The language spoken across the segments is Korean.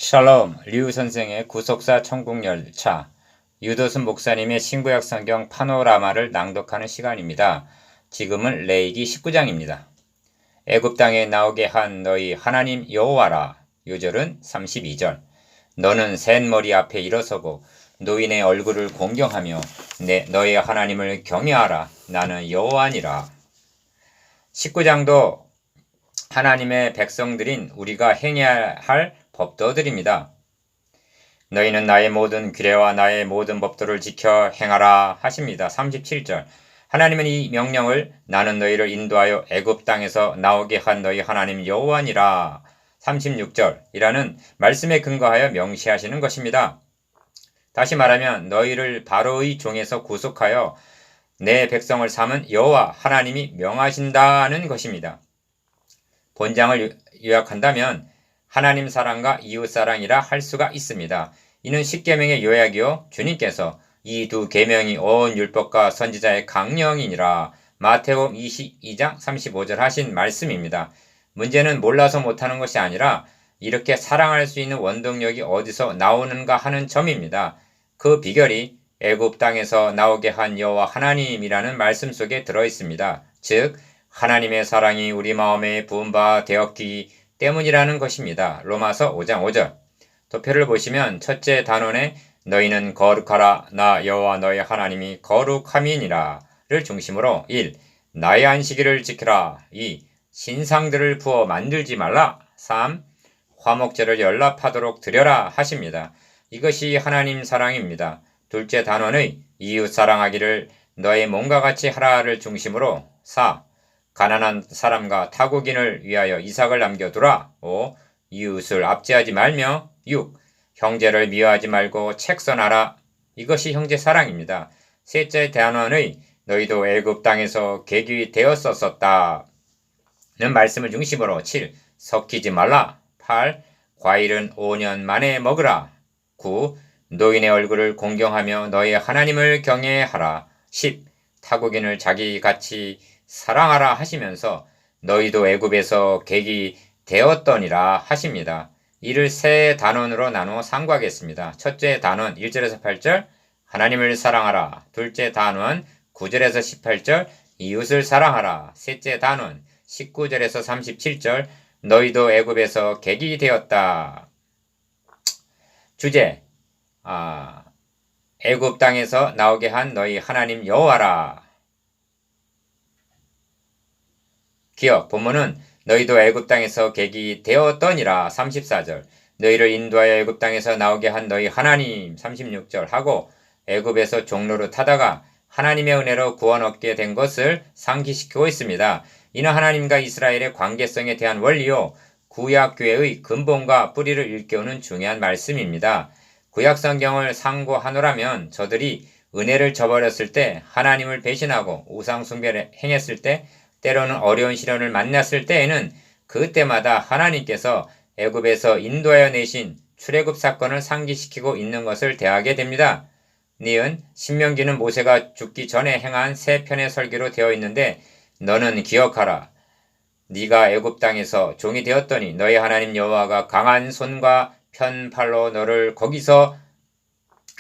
샬롬, 류 선생의 구속사 천국열차, 유도순 목사님의 신구약 성경 파노라마를 낭독하는 시간입니다. 지금은 레위기 19장입니다. 애굽 땅에 나오게 한 너희 하나님 여호와라. 요절은 32절. 너는 셋 머리 앞에 일어서고 노인의 얼굴을 공경하며 너의 하나님을 경외하라. 나는 여호와니라. 19장도 하나님의 백성들인 우리가 행해야 할 법도들입니다. 너희는 나의 모든 규례와 나의 모든 법도를 지켜 행하라 하십니다. 37절. 하나님은 이 명령을 나는 너희를 인도하여 애굽 땅에서 나오게 한 너희 하나님 여호와니라. 36절이라는 말씀에 근거하여 명시하시는 것입니다. 다시 말하면 너희를 바로의 종에서 구속하여 내 백성을 삼은 여호와 하나님이 명하신다는 것입니다. 본장을 요약한다면 하나님 사랑과 이웃 사랑이라 할 수가 있습니다. 이는 십계명의 요약이요 주님께서 이 두 계명이 온 율법과 선지자의 강령이니라 마태복음 22장 35절 하신 말씀입니다. 문제는 몰라서 못하는 것이 아니라 이렇게 사랑할 수 있는 원동력이 어디서 나오는가 하는 점입니다. 그 비결이 애굽 땅에서 나오게 한 여호와 하나님이라는 말씀 속에 들어 있습니다. 즉 하나님의 사랑이 우리 마음에 부은 바 되었기 때문이라는 것입니다. 로마서 5장 5절. 도표를 보시면 첫째 단원에 너희는 거룩하라 나 여호와 너희 하나님이 거룩함이니라를 중심으로 1. 나의 안식일을 지키라 2. 신상들을 부어 만들지 말라 3. 화목제를 연락하도록 드려라 하십니다. 이것이 하나님 사랑입니다. 둘째 단원의 이웃 사랑하기를 너의 몸과 같이 하라를 중심으로 4. 가난한 사람과 타국인을 위하여 이삭을 남겨두라. 5. 이웃을 압제하지 말며 6. 형제를 미워하지 말고 책선하라. 이것이 형제 사랑입니다. 셋째 단원의 너희도 애굽 땅에서 객이 되었었다는 말씀을 중심으로 7. 섞이지 말라. 8. 과일은 5년 만에 먹으라. 9. 노인의 얼굴을 공경하며 너의 하나님을 경외하라. 10. 타국인을 자기같이 사랑하라 하시면서 너희도 애굽에서 객이 되었더니라 하십니다. 이를 세 단원으로 나누어 상고하겠습니다. 첫째 단원 1절에서 8절 하나님을 사랑하라. 둘째 단원 9절에서 18절 이웃을 사랑하라. 셋째 단원 19절에서 37절 너희도 애굽에서 객이 되었다. 주제 애굽 땅에서 나오게 한 너희 하나님 여호와라. 기억, 본문은 너희도 애굽 땅에서 객이 되었더니라 34절, 너희를 인도하여 애굽 땅에서 나오게 한 너희 하나님 36절 하고 애굽에서 종로로 타다가 하나님의 은혜로 구원 얻게 된 것을 상기시키고 있습니다. 이는 하나님과 이스라엘의 관계성에 대한 원리요 구약교회의 근본과 뿌리를 일깨우는 중요한 말씀입니다. 구약성경을 상고하노라면 저들이 은혜를 저버렸을 때, 하나님을 배신하고 우상숭배를 행했을 때, 때로는 어려운 시련을 만났을 때에는 그때마다 하나님께서 애굽에서 인도하여 내신 출애굽 사건을 상기시키고 있는 것을 대하게 됩니다. 니은 신명기는 모세가 죽기 전에 행한 세 편의 설교로 되어 있는데 너는 기억하라. 네가 애굽 땅에서 종이 되었더니 너희 하나님 여호와가 강한 손과 편팔로 너를 거기서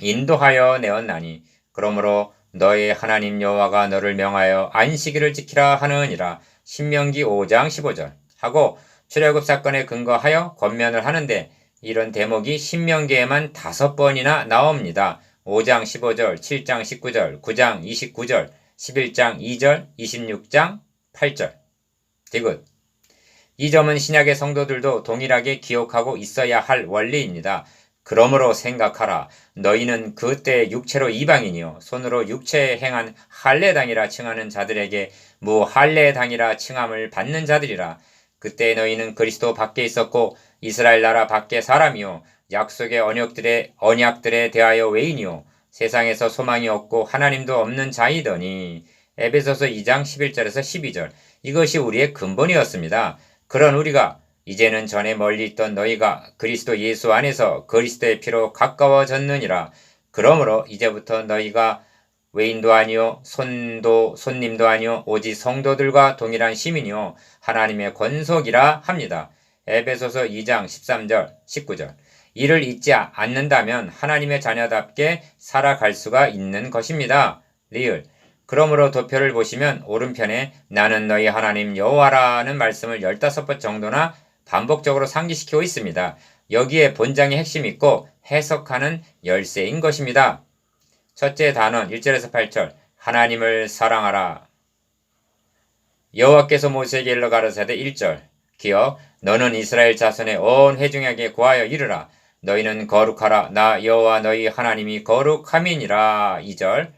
인도하여 내었나니 그러므로 너의 하나님 여호와가 너를 명하여 안식일을 지키라 하느니라. 신명기 5장 15절 하고 출애굽 사건에 근거하여 권면을 하는데 이런 대목이 신명기에만 5번이나 나옵니다. 5장 15절, 7장 19절, 9장 29절, 11장 2절, 26장 8절. 디귿. 이 점은 신약의 성도들도 동일하게 기억하고 있어야 할 원리입니다. 그러므로 생각하라. 너희는 그때 육체로 이방인이요 손으로 육체에 행한 할례당이라 칭하는 자들에게 무할례당이라 칭함을 받는 자들이라. 그때 너희는 그리스도 밖에 있었고 이스라엘 나라 밖에 사람이요 약속의 언약들에 대하여 외인이요 세상에서 소망이 없고 하나님도 없는 자이더니. 에베소서 2장 11절에서 12절. 이것이 우리의 근본이었습니다. 그런 우리가 이제는 전에 멀리 있던 너희가 그리스도 예수 안에서 그리스도의 피로 가까워졌느니라. 그러므로 이제부터 너희가 외인도 아니요 손님도 아니요 오직 성도들과 동일한 시민이요 하나님의 권속이라 합니다. 에베소서 2장 13절 19절. 이를 잊지 않는다면 하나님의 자녀답게 살아갈 수가 있는 것입니다. 리을. 그러므로 도표를 보시면 오른편에 나는 너희 하나님 여호와라는 말씀을 15번 정도나 반복적으로 상기시키고 있습니다. 여기에 본장의 핵심이 있고 해석하는 열쇠인 것입니다. 첫째 단원 1절에서 8절 하나님을 사랑하라. 여호와께서 모세에게 일러 가라사대 1절 기억 너는 이스라엘 자손의 온 회중에게 고하여 이르라. 너희는 거룩하라. 나 여호와 너희 하나님이 거룩함이니라. 2절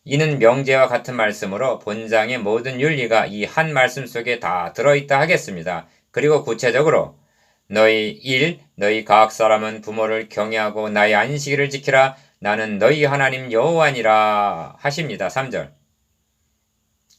이는 명제와 같은 말씀으로 본장의 모든 윤리가 이 한 말씀 속에 다 들어있다 하겠습니다. 그리고 구체적으로 너희 각 사람은 부모를 경외하고 나의 안식일을 지키라. 나는 너희 하나님 여호와니라 하십니다. 3절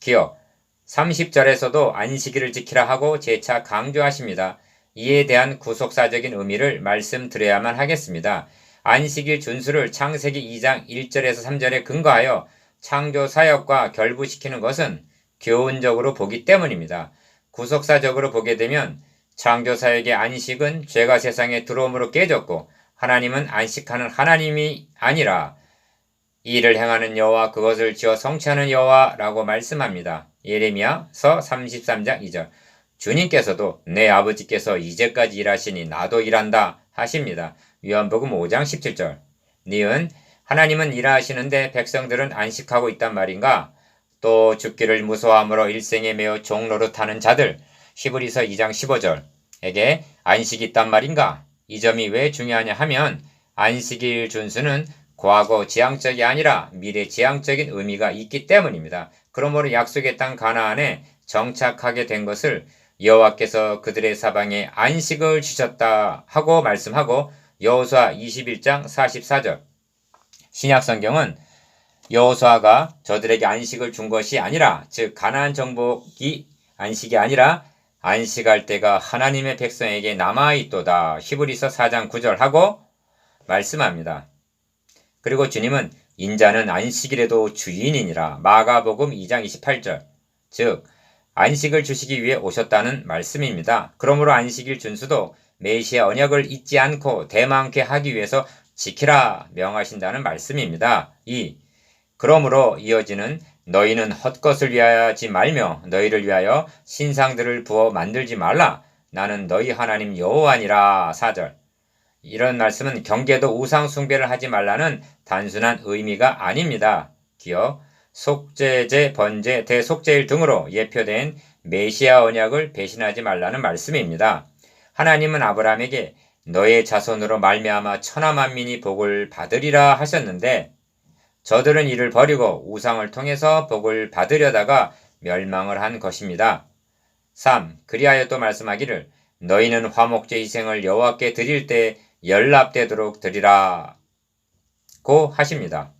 기억 30절에서도 안식일을 지키라 하고 재차 강조하십니다. 이에 대한 구속사적인 의미를 말씀드려야만 하겠습니다. 안식일 준수를 창세기 2장 1절에서 3절에 근거하여 창조 사역과 결부시키는 것은 교훈적으로 보기 때문입니다. 구속사적으로 보게 되면 창조 사역의 안식은 죄가 세상에 들어옴으로 깨졌고 하나님은 안식하는 하나님이 아니라 이를 행하는 여호와 그것을 지어 성취하는 여호와라고 말씀합니다. 예레미야서 33장 2절 주님께서도 내 아버지께서 이제까지 일하시니 나도 일한다 하십니다. 요한복음 5장 17절 니은 하나님은 일하시는데 백성들은 안식하고 있단 말인가? 또 죽기를 무서워함으로 일생에 매우 종노릇하는 자들 히브리서 2장 15절에게 안식이 있단 말인가? 이 점이 왜 중요하냐 하면 안식일 준수는 과거 지향적이 아니라 미래 지향적인 의미가 있기 때문입니다. 그러므로 약속의 땅 가나안에 정착하게 된 것을 여호와께서 그들의 사방에 안식을 주셨다 하고 말씀하고 여호수아 21장 44절 신약성경은 여호수아가 저들에게 안식을 준 것이 아니라 즉 가나안 정복이 안식이 아니라 안식할 때가 하나님의 백성에게 남아있도다 히브리서 4장 9절 하고 말씀합니다. 그리고 주님은 인자는 안식일에도 주인이니라 마가복음 2장 28절 즉 안식을 주시기 위해 오셨다는 말씀입니다. 그러므로 안식일 준수도 메시아 언약을 잊지 않고 대망케 하기 위해서 지키라 명하신다는 말씀입니다. 2. 그러므로 이어지는 너희는 헛것을 위하지 말며 너희를 위하여 신상들을 부어 만들지 말라. 나는 너희 하나님 여호와니라. 4절 이런 말씀은 경계도 우상 숭배를 하지 말라는 단순한 의미가 아닙니다. 기억, 속죄제, 번제, 대속죄일 등으로 예표된 메시아 언약을 배신하지 말라는 말씀입니다. 하나님은 아브라함에게 너의 자손으로 말미암아 천하 만민이 복을 받으리라 하셨는데 저들은 이를 버리고 우상을 통해서 복을 받으려다가 멸망을 한 것입니다. 3. 그리하여 또 말씀하기를 너희는 화목제 희생을 여호와께 드릴 때 연납되도록 드리라 고 하십니다.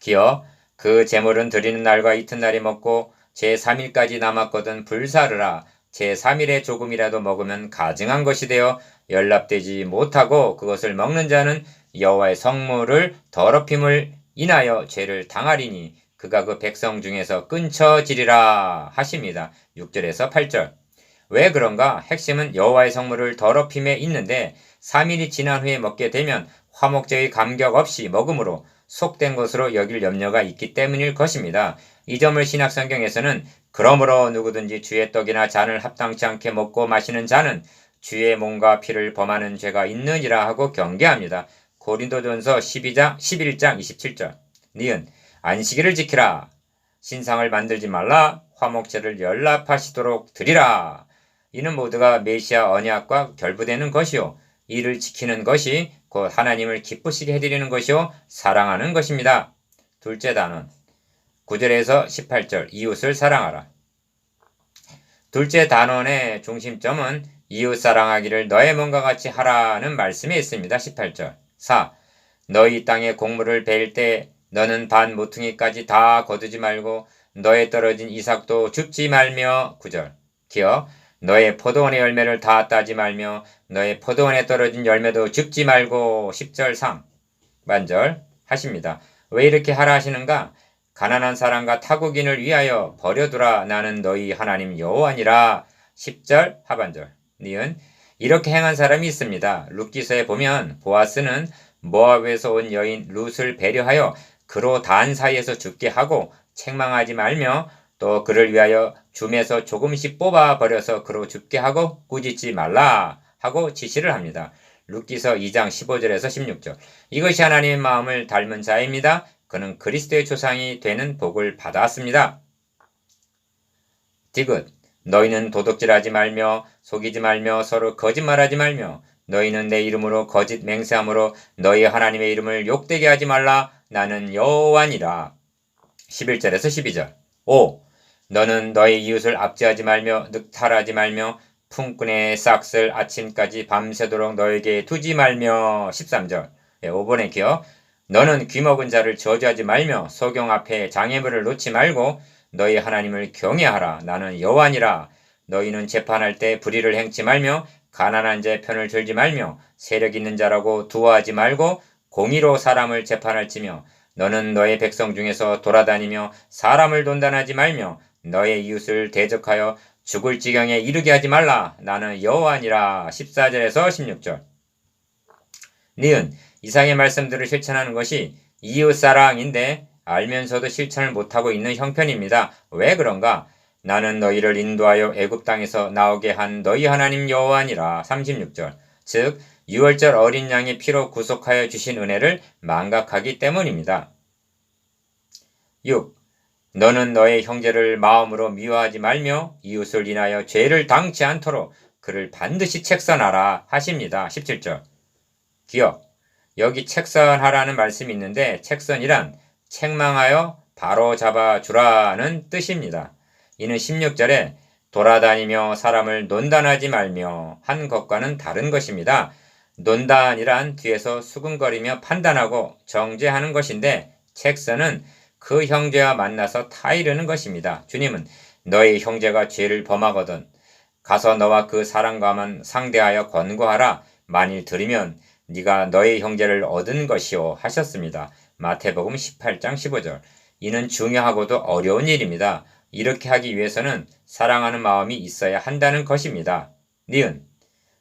기어 그 제물은 드리는 날과 이튿날에 먹고 제3일까지 남았거든 불사르라. 제3일에 조금이라도 먹으면 가증한 것이 되어 연납되지 못하고 그것을 먹는 자는 여호와의 성물을 더럽힘을 인하여 죄를 당하리니 그가 그 백성 중에서 끊쳐지리라 하십니다. 6절에서 8절 왜 그런가? 핵심은 여호와의 성물을 더럽힘에 있는데 3일이 지난 후에 먹게 되면 화목제의 감격 없이 먹음으로 속된 것으로 여길 염려가 있기 때문일 것입니다. 이 점을 신약성경에서는 그러므로 누구든지 주의 떡이나 잔을 합당치 않게 먹고 마시는 자는 주의 몸과 피를 범하는 죄가 있느니라 하고 경계합니다. 고린도전서 11장 27절 니은 안식일을 지키라. 신상을 만들지 말라. 화목제를 연납하시도록 드리라. 이는 모두가 메시아 언약과 결부되는 것이요 이를 지키는 것이 곧 하나님을 기쁘시게 해드리는 것이요 사랑하는 것입니다. 둘째 단원 9절에서 18절 이웃을 사랑하라. 둘째 단원의 중심점은 이웃 사랑하기를 너의 몸과 같이 하라는 말씀이 있습니다. 18절 4. 너희 땅에 곡물을 베일 때 너는 반 모퉁이까지 다 거두지 말고 너의 떨어진 이삭도 줍지 말며 9절 기어 너의 포도원의 열매를 다 따지 말며 너의 포도원에 떨어진 열매도 줍지 말고 10절 3 만절 하십니다. 왜 이렇게 하라 하시는가? 가난한 사람과 타국인을 위하여 버려두라. 나는 너희 하나님 여호와니라. 10절 하반절 니은 이렇게 행한 사람이 있습니다. 룻기서에 보면 보아스는 모압에서 온 여인 룻을 배려하여 그로 단 사이에서 죽게 하고 책망하지 말며 또 그를 위하여 줌에서 조금씩 뽑아 버려서 그로 죽게 하고 꾸짖지 말라 하고 지시를 합니다. 룻기서 2장 15절에서 16절. 이것이 하나님의 마음을 닮은 자입니다. 그는 그리스도의 조상이 되는 복을 받았습니다. 디귿. 너희는 도둑질하지 말며 속이지 말며 서로 거짓말하지 말며 너희는 내 이름으로 거짓 맹세함으로 너희 하나님의 이름을 욕되게 하지 말라. 나는 여호와니라. 11절에서 12절. 5. 너는 너희 이웃을 압제하지 말며 늑탈하지 말며 품꾼의 싹을 아침까지 밤새도록 너에게 두지 말며. 13절. 5번의 기억. 너는 귀먹은 자를 저주하지 말며 소경 앞에 장애물을 놓지 말고 너희 하나님을 경외하라. 나는 여호와니라. 너희는 재판할 때 불의를 행치 말며 가난한 자의 편을 들지 말며 세력 있는 자라고 두어하지 말고 공의로 사람을 재판할지며 너는 너의 백성 중에서 돌아다니며 사람을 돈단하지 말며 너의 이웃을 대적하여 죽을 지경에 이르게 하지 말라. 나는 여호와니라. 14절에서 16절. 니은 이상의 말씀들을 실천하는 것이 이웃사랑인데 알면서도 실천을 못하고 있는 형편입니다. 왜 그런가? 나는 너희를 인도하여 애굽 땅에서 나오게 한 너희 하나님 여호와니라. 36절. 즉 유월절 어린 양의 피로 구속하여 주신 은혜를 망각하기 때문입니다. 6. 너는 너의 형제를 마음으로 미워하지 말며 이웃을 인하여 죄를 당치 않도록 그를 반드시 책선하라 하십니다. 17절. 기억. 여기 책선하라는 말씀이 있는데 책선이란 책망하여 바로 잡아주라는 뜻입니다. 이는 16절에 돌아다니며 사람을 논단하지 말며 한 것과는 다른 것입니다. 논단이란 뒤에서 수근거리며 판단하고 정죄하는 것인데 책선은 그 형제와 만나서 타이르는 것입니다. 주님은 너의 형제가 죄를 범하거든 가서 너와 그 사람과만 상대하여 권고하라. 만일 들으면 네가 너의 형제를 얻은 것이요 하셨습니다. 마태복음 18장 15절. 이는 중요하고도 어려운 일입니다. 이렇게 하기 위해서는 사랑하는 마음이 있어야 한다는 것입니다. 니은.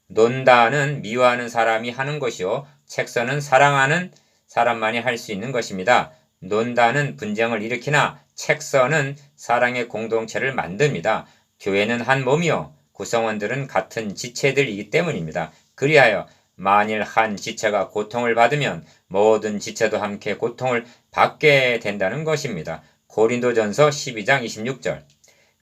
논다는 미워하는 사람이 하는 것이요 책선은 사랑하는 사람만이 할 수 있는 것입니다. 논다는 분쟁을 일으키나 책선은 사랑의 공동체를 만듭니다. 교회는 한 몸이요 구성원들은 같은 지체들이기 때문입니다. 그리하여 만일 한 지체가 고통을 받으면 모든 지체도 함께 고통을 받게 된다는 것입니다. 고린도전서 12장 26절.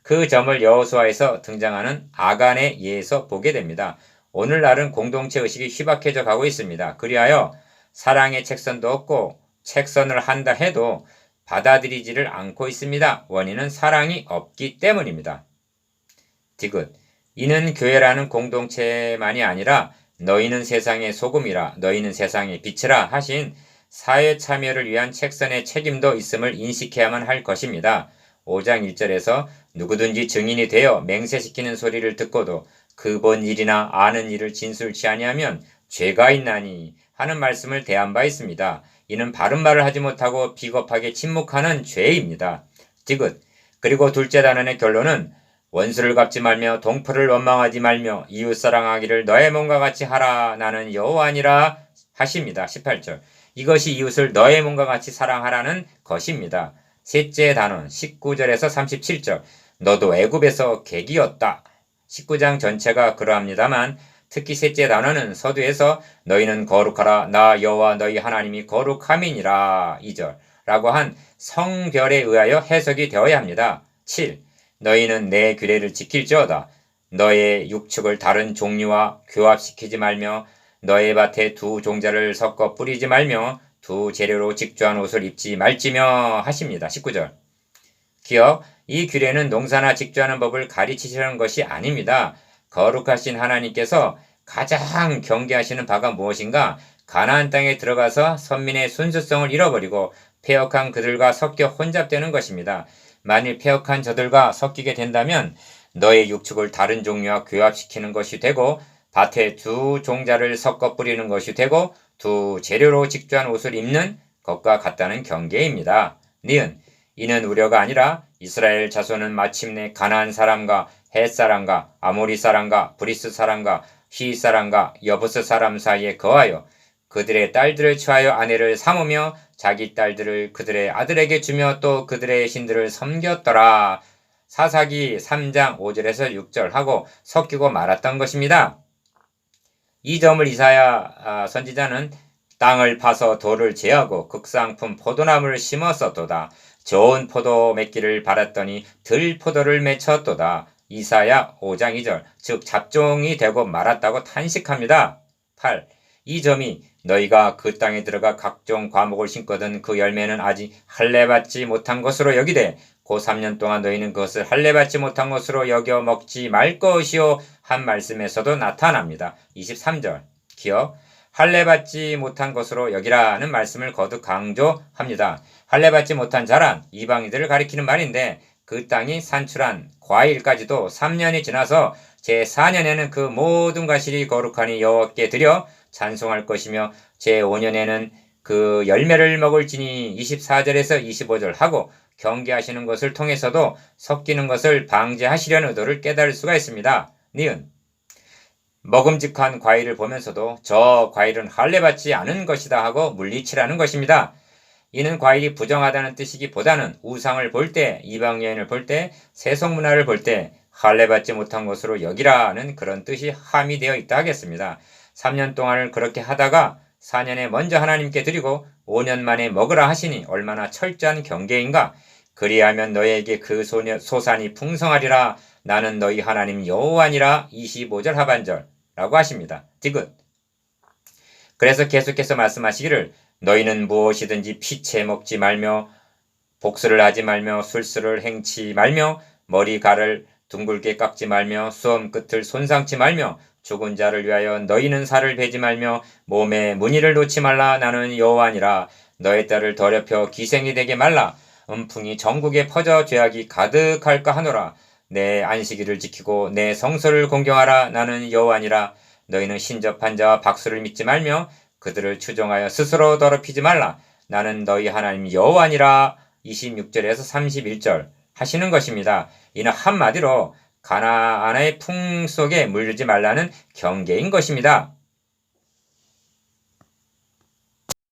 그 점을 여호수아에서 등장하는 아간의 예에서 보게 됩니다. 오늘날은 공동체 의식이 희박해져 가고 있습니다. 그리하여 사랑의 책선도 없고 책선을 한다 해도 받아들이지를 않고 있습니다. 원인은 사랑이 없기 때문입니다. 디귿. 이는 교회라는 공동체만이 아니라 너희는 세상의 소금이라 너희는 세상의 빛이라 하신 사회 참여를 위한 책선의 책임도 있음을 인식해야만 할 것입니다. 5장 1절에서 누구든지 증인이 되어 맹세시키는 소리를 듣고도 그 본 일이나 아는 일을 진술치 아니하면 죄가 있나니 하는 말씀을 대한 바 있습니다. 이는 바른 말을 하지 못하고 비겁하게 침묵하는 죄입니다. 디귿. 그리고 둘째 단원의 결론은 원수를 갚지 말며 동포를 원망하지 말며 이웃사랑하기를 너의 몸과 같이 하라. 나는 여호와니라 하십니다. 18절. 이것이 이웃을 너의 몸과 같이 사랑하라는 것입니다. 셋째 단원 19절에서 37절. 너도 애굽에서 객이었다. 19장 전체가 그러합니다만 특히 셋째 단원은 서두에서 너희는 거룩하라 나 여호와 너희 하나님이 거룩함이니라 2절 라고 한 성별에 의하여 해석이 되어야 합니다. 7. 너희는 내 규례를 지킬지어다. 너의 육축을 다른 종류와 교합시키지 말며 너의 밭에 두 종자를 섞어 뿌리지 말며 두 재료로 직조한 옷을 입지 말지며 하십니다. 19절. 기억, 이 규례는 농사나 직조하는 법을 가르치시는 것이 아닙니다. 거룩하신 하나님께서 가장 경계하시는 바가 무엇인가? 가나안 땅에 들어가서 선민의 순수성을 잃어버리고 패역한 그들과 섞여 혼잡되는 것입니다. 만일 패역한 저들과 섞이게 된다면 너의 육축을 다른 종류와 교합시키는 것이 되고 밭에 두 종자를 섞어 뿌리는 것이 되고 두 재료로 직조한 옷을 입는 것과 같다는 경계입니다. 니은. 이는 우려가 아니라 이스라엘 자손은 마침내 가나안 사람과 헷 사람과 아모리 사람과 브리스 사람과 시사람과 여부스 사람 사이에 거하여 그들의 딸들을 취하여 아내를 삼으며 자기 딸들을 그들의 아들에게 주며 또 그들의 신들을 섬겼더라. 사사기 3장 5절에서 6절 하고 섞이고 말았던 것입니다. 이 점을 이사야 선지자는 땅을 파서 돌을 제하고 극상품 포도나무를 심었었도다. 좋은 포도 맺기를 바랐더니 들포도를 맺혔도다. 이사야 5장 2절, 즉 잡종이 되고 말았다고 탄식합니다. 8. 이 점이 너희가 그 땅에 들어가 각종 과목을 심거든 그 열매는 아직 할례받지 못한 것으로 여기되 고 3년 동안 너희는 그것을 할례받지 못한 것으로 여겨 먹지 말 것이요 한 말씀에서도 나타납니다. 23절 기억 할례받지 못한 것으로 여기라는 말씀을 거듭 강조합니다. 할례받지 못한 자란 이방인들을 가리키는 말인데 그 땅이 산출한 과일까지도 3년이 지나서 제4년에는 그 모든 과실이 거룩하니 여호와께 드려 찬송할 것이며 제5년에는 그 열매를 먹을지니 24절에서 25절 하고 경계하시는 것을 통해서도 섞이는 것을 방지하시려는 의도를 깨달을 수가 있습니다. 니은 먹음직한 과일을 보면서도 저 과일은 할례받지 않은 것이다 하고 물리치라는 것입니다. 이는 과일이 부정하다는 뜻이기보다는 우상을 볼 때, 이방 여인을 볼 때, 세속 문화를 볼 때 할례받지 못한 것으로 여기라는 그런 뜻이 함의되어 있다 하겠습니다. 3년 동안을 그렇게 하다가 4년에 먼저 하나님께 드리고 5년 만에 먹으라 하시니 얼마나 철저한 경계인가. 그리하면 너희에게 그 소산이 풍성하리라. 나는 너희 하나님 여호와니라. 25절 하반절라고 하십니다. 디귿. 그래서 계속해서 말씀하시기를 너희는 무엇이든지 피채 먹지 말며 복수를 하지 말며 술수를 행치 말며 머리칼을 둥글게 깎지 말며 수험 끝을 손상치 말며 죽은 자를 위하여 너희는 살을 베지 말며 몸에 문의를 놓지 말라. 나는 여호와니라. 너의 딸을 더럽혀 기생이 되게 말라. 음풍이 전국에 퍼져 죄악이 가득할까 하노라. 내 안식일을 지키고 내 성소를 공경하라. 나는 여호와니라. 너희는 신접한 자와 박수를 믿지 말며 그들을 추종하여 스스로 더럽히지 말라. 나는 너희 하나님 여호와니라. 26절에서 31절 하시는 것입니다. 이는 한마디로 가나안의 풍속에 물들지 말라는 경계인 것입니다.